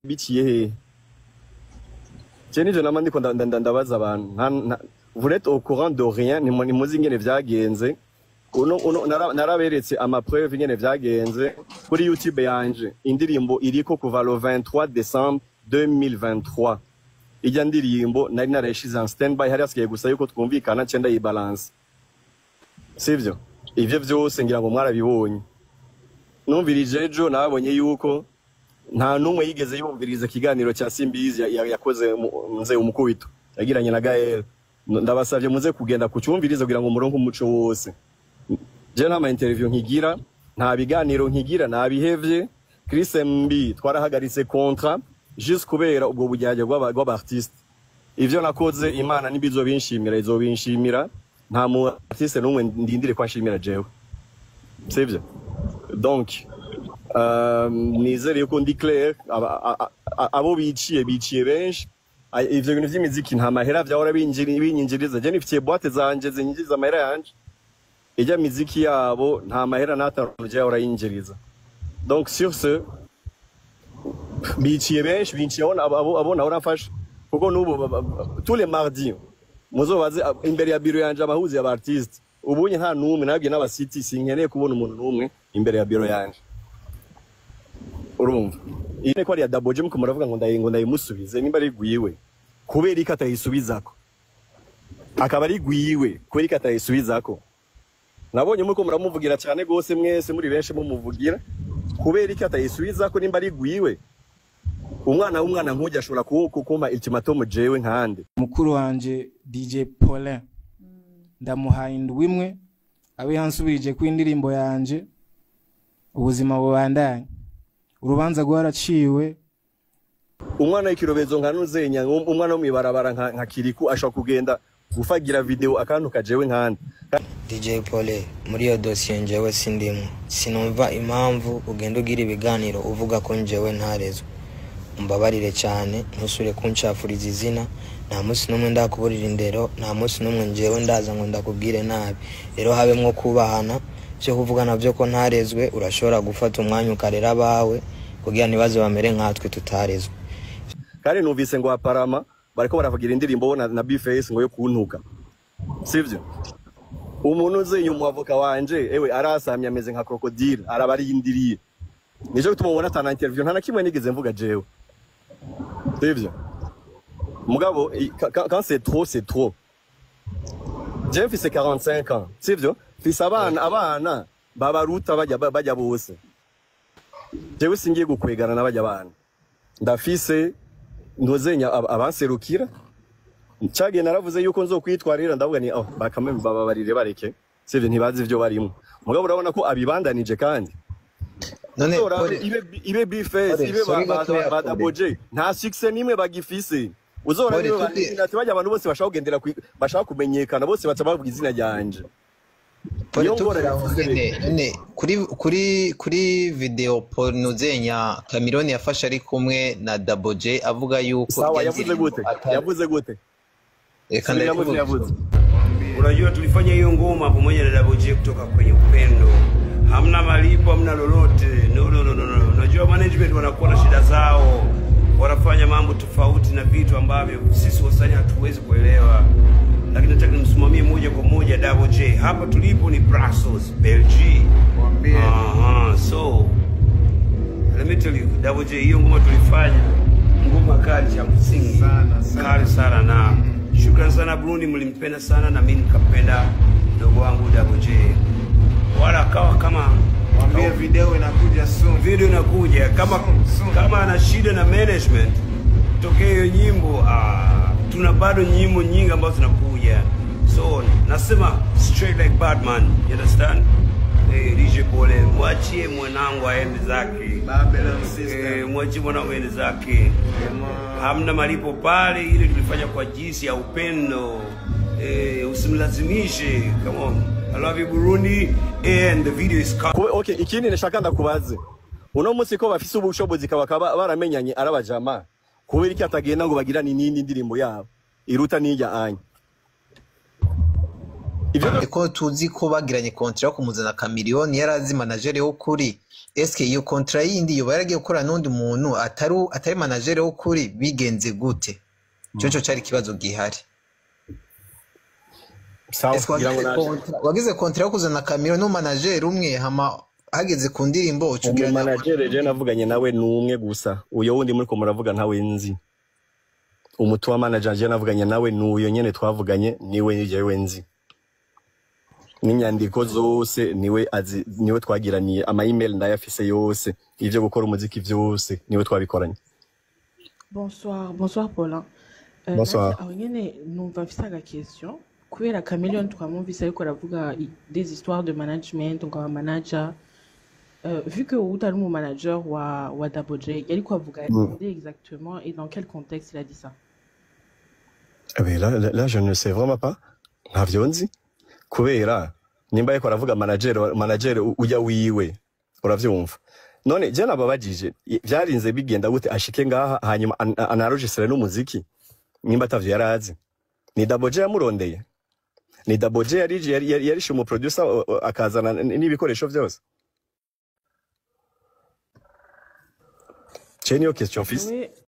biciye he je nije namandiko ndabaza abantu vous êtes au courant de rien ni muzi ingene vyagenze naraberetse ama preuve ingene vyagenze kuri YouTube yanje indirimbo iriko kuva le 23 décembre 2023 ijya ndirimbo nari nareshize en standby hari asigaye gusa yuko twumvikana cenda yi balance sivyo ivyo vyose ngira ngo mwarabibonye numvirije ejo nabonye yuko nta numwe yigeze yumviriza kiganiro cya Simbizi yakoze nze umukubito yagiranye na Gael ndabasavye muze kugenda kucyumviriza kugira ngo muronke umuco wose je nta interview nkigira nta biganiro nkigira nabihevye Chris MB twarahagaritse contrat juste kubera ubwo bujyaje bw'abartiste ivyo nakoze Imana nibizo binshimira izobinshimira nta mu artiste numwe ndindire kwa nshimira jewe sivyo donc nizere yuko ndi clair abo biciye benshi ivyo bintu vy'imiziki nta mahera vyahora binyinjiriza je nifitiye boîte zanje zinyinjiriza amahera yanje ijya miziki yabo nta mahera nataruje yahora yinjiriza donc sur ce biciye benshi abo nahora mfasha kuko nubu tous les mardis muzobaze imbere ya biro yanje abahuzi y'abartiste ubunye nta numwe nabwiye n'abasiti sinkeneye kubona umuntu numwe imbere ya biro yanje urumva ine ko ari ya Double J muko muravuga ngo ndayimusubize nimba ari gwiwe kubera iki atayisubizako akaba ari gwiwe kubera iki atayisubizako nabonye muko muramuvugira cyane gose mwese muri benshi mumuvugira kubera iki atayisubizako nimba ari gwiwe umwana nkujya ashobora kumpa ultimatum jewe nkande mukuru wanje DJ Paulin ndamuhaye indwimwe abe yansubirije ku indirimbo yanje ubuzima bubandanye urubanza gwaraciwe umwana w'ikirobezo nkanuzenya umwana wo mwibarabara nka Kiriku ashaka kugenda gufagira video akantu kajewe nkande DJ Paulin muri yo dossier njewe sindimo sinumva impamvu ugenda ugira ibiganiro uvuga ko njewe ntarezwe umbabarire cyane ntusure kunshafuriza izina nta munsi numwe ndakuburira indero nta munsi numwe njewe ndaza ngo ndakubwire nabi rero habemwo kubahana cyo kuvugana byo ko ntarezwe urashobora gufata umwanya ukarera bawe kugira nibaze bamere nkatwe tutarezwe kandi numvise ngo aparama bariko baravugira indirimbo na Bface ngo yo kuntuka sivyo umuntu uzenye umwavoka wanje ewe arasamye ameze nka crocodile arabarindiriye nijo bituma ubona tana interview nta nakimwe nigeze mvuga jewe sivyo mugabo quand c'est trop je mfise 45 ans sivyo fise abana babaruta bajya bose jewe singiye gukwegana n'abajya abana ndafise ndozenya abanserukira Chage naravuze yuko nzokwitwarira ndavuga ni bakameme bababarire bareke sivyo ntibazi ivyo barimo mugabo urabona ko abibandanije kandi none ibe Bface ibe ba Double J nta success nimwe bagifise uzora niwe ati bajya abantu bose bashaka kugendera bashaka kumenyekana bose bacabavuga izina ryanje kuri video porno zenya Cameron yafashe ari kumwe na Double J avuga yuko yavuze gute reka ndavuze unajua tulifanya hiyo ngoma pamoja na Double J kutoka kwenye upendo hamna malipo hamna lolote no unajua management wanakuwa na shida zao wanafanya mambo tofauti na vitu ambavyo sisi wasanii hatuwezi kuelewa lakini nataka nimsimamie moja kwa moja Double J hapa tulipo ni Brussels Belgium so let me tell you Double J hiyo ngoma tulifanya ngoma kali ya msingi kali sana na shukrani sana Burundi mlimpenda sana na mimi nikapenda ndugu wangu Double J wala kawa kama mwambie video inakuja soon kama ana shida na management tokea hiyo nyimbo tuna bado nyimbo nyingi ambazo zinakuja so nasema straight like Batman you understand DJ Paulin mwachie mwanangu aende zake Babylon sister mwachie mwanangu aende zake hamna malipo pale ile tulifanya kwa jinsi ya upendo usimlazimishe come on I love you Burundi and the video is okay ikindi nashaka ndakubaze uno munsi ko bafise ubushobozi kabakaba baramenyanye arabajama kubera iki atagenda ngo bagirane nini ndirimbo yabo iruta nijya anya ivyo ko tuzi ko bagiranye contract yo kumuzana Cameron yarazi manager yo kuri eske iyo contrat yindi yoba yaragiye gukora n'undi muntu atari manager wo kuri bigenze gute cyo cyari kibazo gihari wagize contrat yo kuzana Camilo no manager umwe hama hageze ku ndirimbo ucugira manager je navuganye nawe numwe gusa uyo wundi muri ko muravuga ntawe nzi umutu wa manager je navuganye nawe nuyo nyene twavuganye niwe yewe nzi n'inyandiko zose niwe twagiraniye ama email ndayafise yose ivyo gukora umuziki vyose niwe twabikoranye. Bonsoir Paulin. Bonsoir. Nyene numva mfise aga question kubera Chameleone twamumvise ariko aravuga des histoires de management donc un manager vu que utari mu manager wa Dabo J yariko avuga exactement et dans quel contexte il a dit ça? Mais là je ne sais vraiment pas. Ntavyo nzi. Kubera nimba yeko aravuga manager uya wiwe uravyumva none je nababajije byarinze bigenda gute ashike ngaha hanyuma anarogisere n'umuziki nimba atavyo yarazi ni Dabo J yamurondeye ni Dabo J yarishe umu producer akazana n'ibikoresho byose je niyo question fils